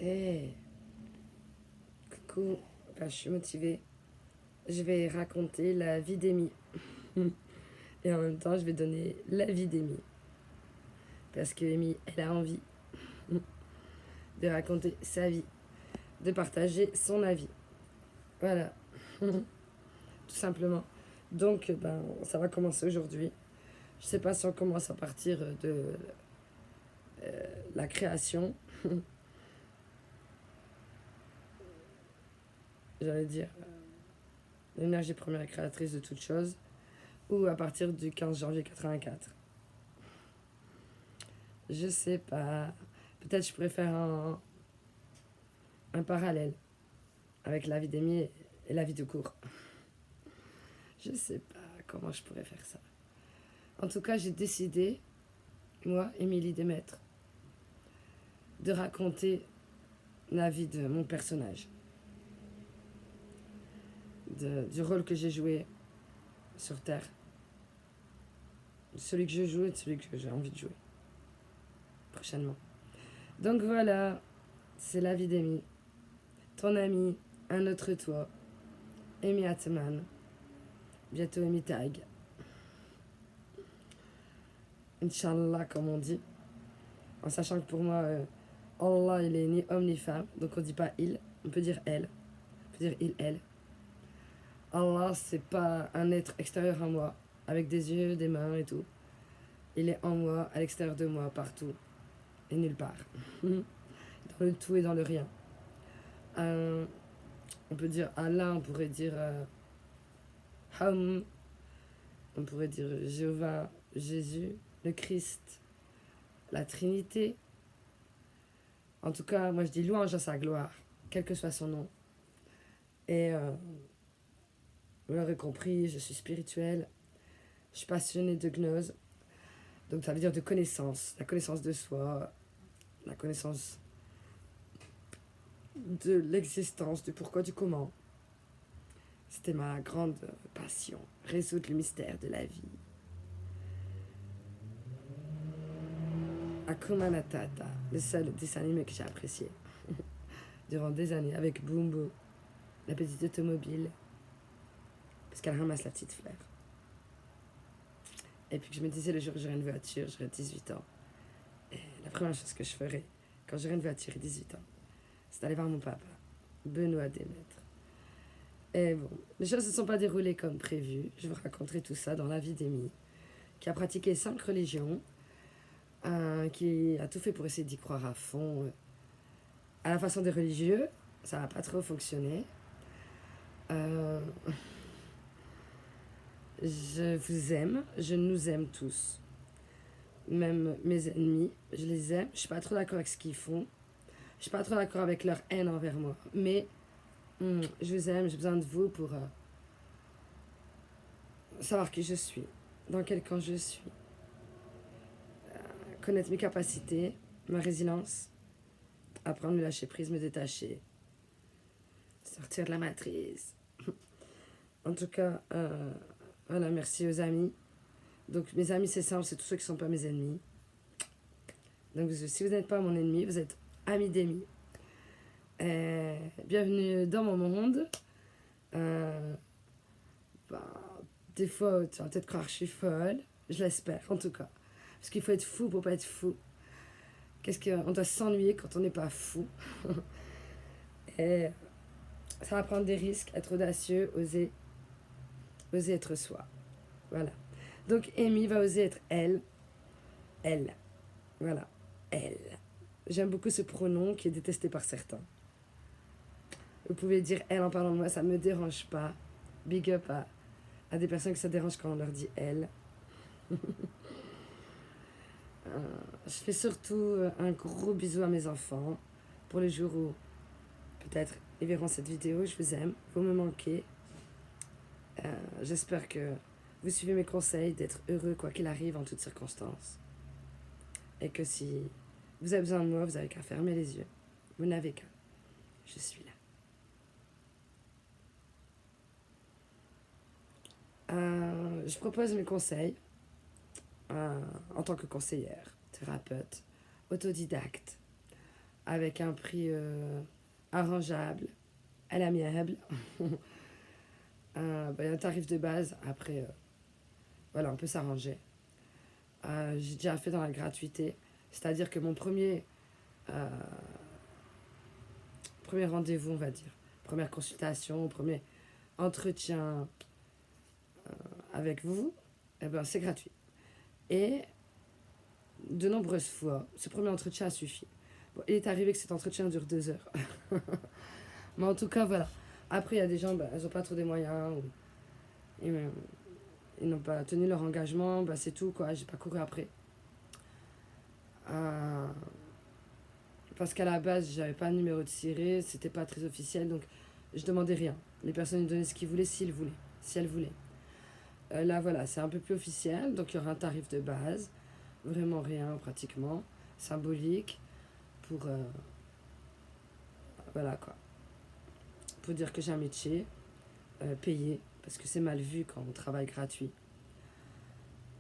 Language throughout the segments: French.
Hey, coucou, je suis motivée. Je vais raconter la vie d'Amy. Et en même temps, je vais donner la vie d'Amy. Parce que Amy, elle a envie de raconter sa vie, de partager son avis. Voilà, tout simplement. Donc, ça va commencer aujourd'hui. Je sais pas si on commence à partir de la création. J'allais dire l'énergie première créatrice de toute chose. Ou à partir du 15 janvier 84. Je sais pas. Peut-être je pourrais faire un parallèle avec la vie d'Amy et la vie de cours. Je sais pas comment je pourrais faire ça. En tout cas, j'ai décidé, moi, Émilie Desmaîtres, de raconter la vie de mon personnage. Du rôle que j'ai joué sur Terre. Celui que je joue et de celui que j'ai envie de jouer. Prochainement. Donc voilà, c'est la vie d'Amy. Ton ami, un autre toi, Amy Atman. Bientôt Amy Tag. Inch'Allah, comme on dit. En sachant que pour moi, Allah, il est ni homme ni femme. Donc on dit pas il, on peut dire elle. On peut dire il, elle. Allah, c'est pas un être extérieur à moi, avec des yeux, des mains et tout. Il est en moi, à l'extérieur de moi, partout. Et nulle part. Dans le tout et dans le rien. On peut dire Allah, on pourrait dire Ham, on pourrait dire Jéhovah, Jésus, le Christ, la Trinité. En tout cas, moi je dis louange à sa gloire, quel que soit son nom. Et vous l'aurez compris, je suis spirituelle, je suis passionnée de gnose. Donc ça veut dire de connaissance, la connaissance de soi, la connaissance de l'existence, du pourquoi, du comment. C'était ma grande passion, résoudre le mystère de la vie. Hakuna Matata, le seul dessin animé que j'ai apprécié durant des années avec Bumbo, la petite automobile, parce qu'elle ramasse la petite fleur. Et puis que je me disais, le jour où j'aurai une voiture, j'aurai 18 ans. Et la première chose que je ferai quand j'aurai une voiture et 18 ans, c'est d'aller voir mon papa, Benoît Desmaîtres. Et bon, les choses ne se sont pas déroulées comme prévu. Je vous raconterai tout ça dans la vie d'Amy, qui a pratiqué 5 religions, qui a tout fait pour essayer d'y croire à fond. À la façon des religieux, ça n'a pas trop fonctionné. Je vous aime, je nous aime tous. Même mes ennemis, je les aime. Je suis pas trop d'accord avec ce qu'ils font. Je suis pas trop d'accord avec leur haine envers moi. Mais je vous aime, j'ai besoin de vous pour savoir qui je suis, dans quel camp je suis, connaître mes capacités, ma résilience, apprendre à me lâcher prise, me détacher, sortir de la matrice. En tout cas, voilà, merci aux amis. Donc mes amis, c'est simple, c'est tous ceux qui ne sont pas mes ennemis. Donc si vous n'êtes pas mon ennemi, vous êtes ami d'Amy. Bienvenue dans mon monde. Des fois, tu vas peut-être croire que je suis folle. Je l'espère, en tout cas. Parce qu'il faut être fou pour pas être fou. On doit s'ennuyer quand on n'est pas fou. Et ça va prendre des risques, être audacieux, oser être soi. Voilà. Donc Amy va oser être elle. Elle. Voilà. Elle. J'aime beaucoup ce pronom qui est détesté par certains. Vous pouvez dire elle en parlant de moi, ça me dérange pas. Big up à des personnes que ça dérange quand on leur dit elle. Je fais surtout un gros bisou à mes enfants pour le jour où peut-être ils verront cette vidéo. Je vous aime, vous me manquez. J'espère que vous suivez mes conseils d'être heureux quoi qu'il arrive en toutes circonstances. Et que si vous avez besoin de moi, vous n'avez qu'à fermer les yeux. Vous n'avez qu'à. Je suis là. Je propose mes conseils en tant que conseillère, thérapeute, autodidacte, avec un prix arrangeable, à l'amiable. Il y a un tarif de base, après, voilà, on peut s'arranger. J'ai déjà fait dans la gratuité, c'est-à-dire que mon euh, premier rendez-vous, on va dire, première consultation, premier entretien avec vous, eh ben, c'est gratuit. Et de nombreuses fois, ce premier entretien a suffi. Bon, il est arrivé que cet entretien dure 2 heures. Mais en tout cas, voilà. Après, il y a des gens, bah, ils n'ont pas trop des moyens, ou ils, ils n'ont pas tenu leur engagement, bah, c'est tout, quoi. J'ai pas couru après. Euh, Parce qu'à la base, j'avais pas de numéro de ciré, c'était pas très officiel, donc je demandais rien. Les personnes me donnaient ce qu'ils voulaient, s'ils voulaient, si elles voulaient. Là, voilà, c'est un peu plus officiel, donc il y aura un tarif de base, vraiment rien pratiquement, symbolique, pour, voilà quoi, pour dire que j'ai un métier, payé, parce que c'est mal vu quand on travaille gratuit.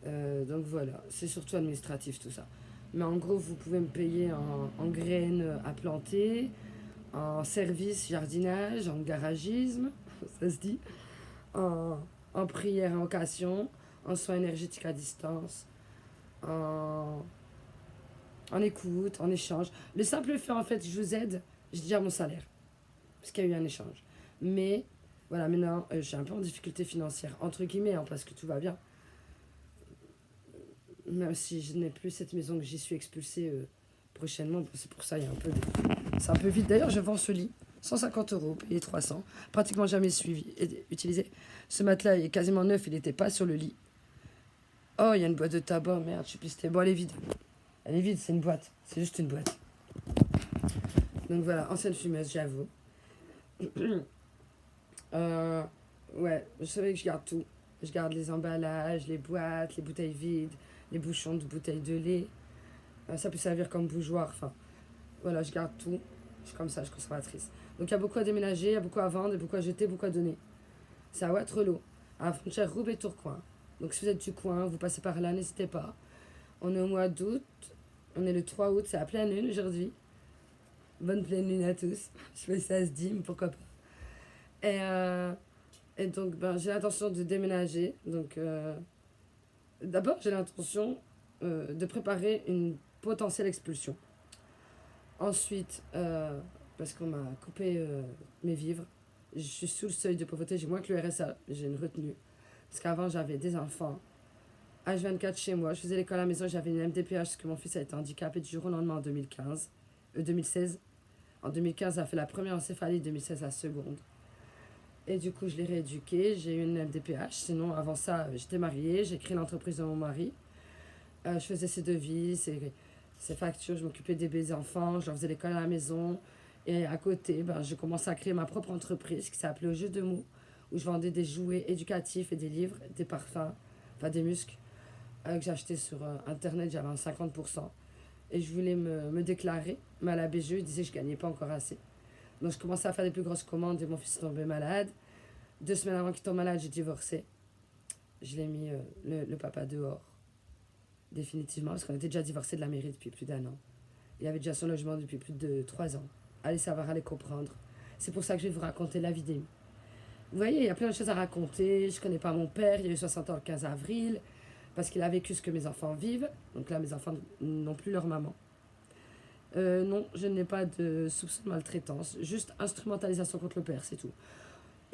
Donc voilà, c'est surtout administratif tout ça. Mais en gros, vous pouvez me payer en graines à planter, en service jardinage, en garagisme, ça se dit, en, en prière en occasion, en soins énergétiques à distance, en, en écoute, en échange. Le simple fait, en fait, je vous aide, je dis à mon salaire, parce qu'il y a eu un échange. Mais, voilà, maintenant, je suis un peu en difficulté financière, entre guillemets, hein, parce que tout va bien. Même si je n'ai plus cette maison, que j'y suis expulsée prochainement, c'est pour ça, il y a un peu c'est un peu vite. D'ailleurs, je vends ce lit, 150 euros, payé 300, pratiquement jamais suivi et utilisé. Ce matelas est quasiment neuf, il n'était pas sur le lit. Oh, il y a une boîte de tabac, merde, je suis pisté. Bon, elle est vide. Elle est vide, c'est une boîte. C'est juste une boîte. Donc voilà, ancienne fumeuse, j'avoue. Euh, ouais, je savais que je garde tout. Je garde les emballages, les boîtes, les bouteilles vides, les bouchons de bouteilles de lait. Ça peut servir comme bougeoir. Enfin, voilà, je garde tout. Je suis comme ça, je suis conservatrice. Donc il y a beaucoup à déménager, il y a beaucoup à vendre, beaucoup à jeter, beaucoup à donner. C'est à Waterloo, à la frontière Roubaix-Tourcoing. Donc si vous êtes du coin, vous passez par là, n'hésitez pas. On est au mois d'août, on est le 3 août, c'est la pleine lune aujourd'hui. Bonne pleine lune à tous. Je sais pas si ça se dit, mais pourquoi pas. Et, euh, et donc, ben, j'ai l'intention de déménager. Donc, d'abord, j'ai l'intention de préparer une potentielle expulsion. Ensuite, parce qu'on m'a coupé mes vivres, je suis sous le seuil de pauvreté, j'ai moins que le RSA, j'ai une retenue. Parce qu'avant, j'avais des enfants. H24 chez moi, je faisais l'école à la maison, j'avais une MDPH parce que mon fils a été handicapé du jour au lendemain en 2016. En 2015, elle a fait la première encéphalie, 2016 la seconde. Et du coup, je l'ai rééduqué, j'ai eu une MDPH. Sinon, avant ça, j'étais mariée, j'ai créé l'entreprise de mon mari. Je faisais ses devis, ses factures, je m'occupais des enfants, je leur faisais l'école à la maison. Et à côté, ben, j'ai commencé à créer ma propre entreprise qui s'appelait Au Jeu de mots, où je vendais des jouets éducatifs et des livres, des parfums, enfin des muscles, que j'ai acheté sur Internet, j'avais un 50%. Et je voulais me déclarer, mais à la BGE, ils disaient que je gagnais pas encore assez. Donc je commençais à faire des plus grosses commandes et mon fils est tombé malade. 2 semaines avant qu'il tombe malade, j'ai divorcé. Je l'ai mis le papa dehors, définitivement, parce qu'on était déjà divorcés de la mairie depuis plus d'1 an. Il avait déjà son logement depuis plus de 3 ans. Allez savoir, allez comprendre. C'est pour ça que je vais vous raconter la vie d'Amy. Vous voyez, il y a plein de choses à raconter. Je connais pas mon père, il a eu 60 ans le 15 avril, parce qu'il a vécu ce que mes enfants vivent. Donc là, mes enfants n'ont plus leur maman. Non, je n'ai pas de soupçon de maltraitance, juste instrumentalisation contre le père, c'est tout.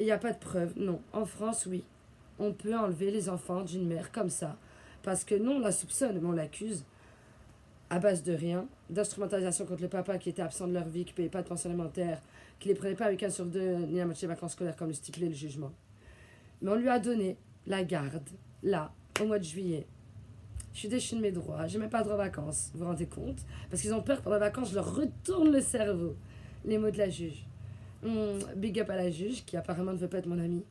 Il n'y a pas de preuve, non. En France, oui, on peut enlever les enfants d'une mère comme ça, parce que non, on la soupçonne, mais on l'accuse à base de rien, d'instrumentalisation contre le papa qui était absent de leur vie, qui ne payait pas de pension alimentaire, qui ne les prenait pas un week-end sur 2, ni la moitié des vacances scolaires comme le stipulait le jugement. Mais on lui a donné la garde, là, au mois de juillet. Je suis déchue de mes droits, j'ai même pas de droit aux vacances, vous vous rendez compte? Parce qu'ils ont peur que pendant les vacances, je leur retourne le cerveau. Les mots de la juge. Big up à la juge, qui apparemment ne veut pas être mon amie.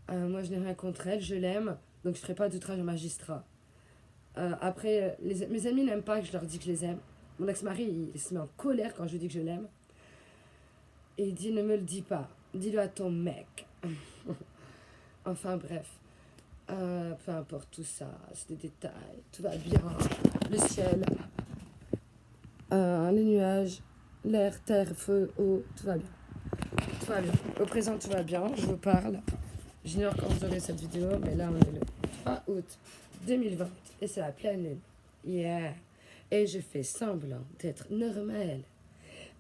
Moi, je n'ai rien contre elle, je l'aime, donc je ne ferai pas d'outrage au magistrat. Après, mes amis n'aiment pas que je leur dis que je les aime. Mon ex-mari, il se met en colère quand je lui dis que je l'aime. Et il dit, ne me le dis pas, dis-le à ton mec. Enfin bref, peu importe tout ça, c'est des détails, tout va bien. Le ciel, les nuages, l'air, terre, feu, eau, tout va bien. Tout va bien. Au présent, tout va bien, je vous parle. J'ignore quand vous aurez cette vidéo, mais là, on est le 3 août 2020 et c'est la pleine lune. Yeah. Et je fais semblant d'être normale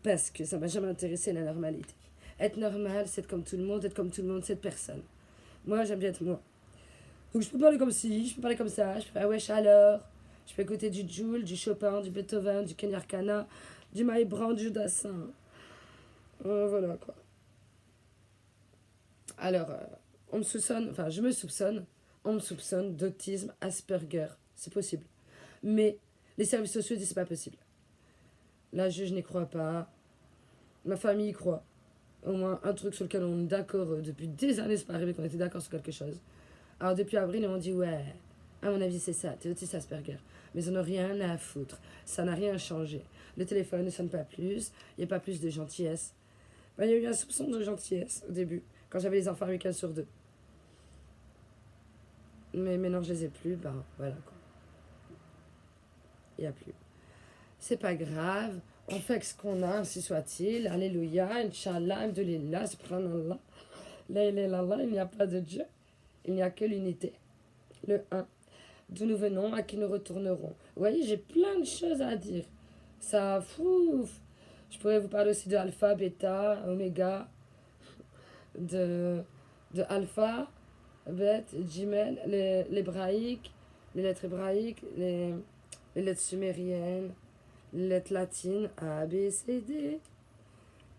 parce que ça m'a jamais intéressé la normalité. Être normal, c'est être comme tout le monde, être comme tout le monde, c'est être personne. Moi, j'aime bien être moi. Donc, je peux parler comme ci, je peux parler comme ça, je peux faire wesh alors. Je peux écouter du Joule, du Chopin, du Beethoven, du Kenny Arcana, du Mike Brown, du Dassin. Voilà quoi. Alors, on me soupçonne, enfin, on me soupçonne d'autisme Asperger. C'est possible. Mais les services sociaux disent que c'est pas possible. La juge n'y croit pas. Ma famille y croit. Au moins un truc sur lequel on est d'accord depuis des années, c'est pas arrivé qu'on était d'accord sur quelque chose. Alors depuis avril, ils m'ont dit ouais, à mon avis c'est ça, t'es autiste Asperger. Mais ils n'en ont rien à foutre. Ça n'a rien changé. Le téléphone ne sonne pas plus, il n'y a pas plus de gentillesse. Ben, il y a eu un soupçon de gentillesse au début, quand j'avais les enfants un week-end sur deux. Mais maintenant je les ai plus, ben voilà quoi. Il n'y a plus. C'est pas grave, on fait avec ce qu'on a, ainsi soit-il. Alléluia, Inch'Allah, Alhamdulillah, Subhanallah. La ilaha, il n'y a pas de Dieu. Il n'y a que l'unité. Le un. D'où nous venons, à qui nous retournerons. Vous voyez, j'ai plein de choses à dire. Ça, fouf. Je pourrais vous parler aussi de alpha, bêta, oméga, de, de alpha, bête, gimel, l'hébraïque, les lettres hébraïques, les lettres sumériennes, les lettres latines, A, B, C, D.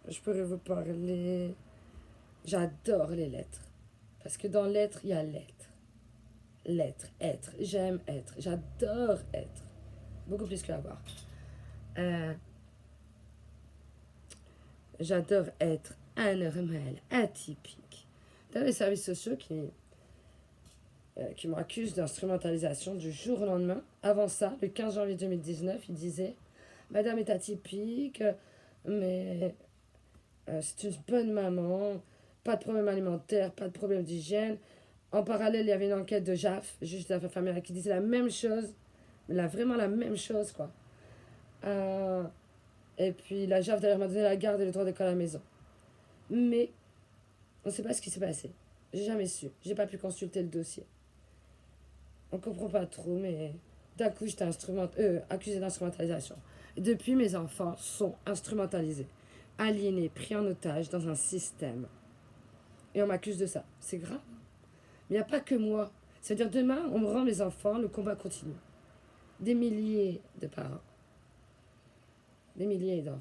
Je pourrais vous parler. J'adore les lettres. Parce que dans l'être, il y a l'être. L'être, être. J'aime être. J'adore être. Beaucoup plus que avoir. J'adore être anormal, atypique. Dans les services sociaux qui m'accusent d'instrumentalisation du jour au lendemain. Avant ça, le 15 janvier 2019, il disait Madame est atypique, mais c'est une bonne maman, pas de problème alimentaire, pas de problème d'hygiène. En parallèle, il y avait une enquête de JAF, juge des affaires familiales, qui disait la même chose, mais là, vraiment la même chose, quoi. Et puis la JAF d'ailleurs m'a donné la garde et le droit d'école à la maison. Mais on ne sait pas ce qui s'est passé. J'ai jamais su. J'ai pas pu consulter le dossier. On comprend pas trop, mais d'un coup, j'étais accusée d'instrumentalisation. Et depuis, mes enfants sont instrumentalisés, aliénés, pris en otage dans un système. Et on m'accuse de ça. C'est grave. Mais il n'y a pas que moi. C'est-à-dire, demain, on me rend mes enfants, le combat continue. Des milliers de parents. Des milliers d'enfants.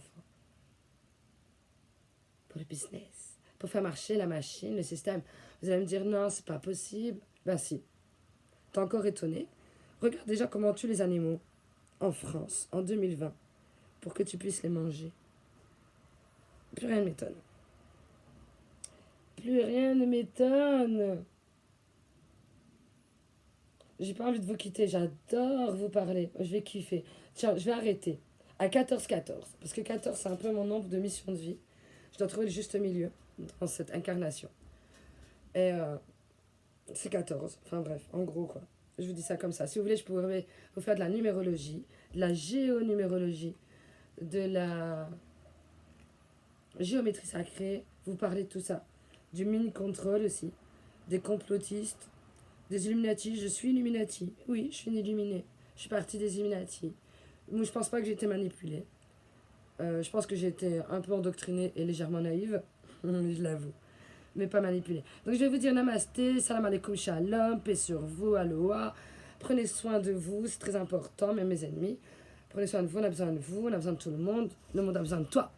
Pour le business. Pour faire marcher la machine, le système. Vous allez me dire, non, c'est pas possible. Ben si. T'es encore étonné? Regarde déjà comment on tue les animaux en France, en 2020, pour que tu puisses les manger. Plus rien ne m'étonne. Plus rien ne m'étonne. J'ai pas envie de vous quitter, j'adore vous parler. Je vais kiffer. Tiens, je vais arrêter à 14-14, parce que 14 c'est un peu mon nombre de missions de vie. Je dois trouver le juste milieu dans cette incarnation. Et c'est 14, enfin bref, en gros quoi. Je vous dis ça comme ça. Si vous voulez, je pourrais vous faire de la numérologie, de la géonumérologie, de la géométrie sacrée, vous parler de tout ça. Du mini-contrôle aussi, des complotistes, des Illuminati. Je suis Illuminati. Oui, je suis une illuminée. Je suis partie des Illuminati. Moi, je pense pas que j'ai été manipulée. Je pense que j'ai été un peu endoctrinée et légèrement naïve. Je l'avoue. Mais pas manipulée. Donc je vais vous dire namasté, salam alaikum, shalom, paix sur vous, aloha. Prenez soin de vous, c'est très important, même mes ennemis. Prenez soin de vous, on a besoin de vous, on a besoin de tout le monde a besoin de toi.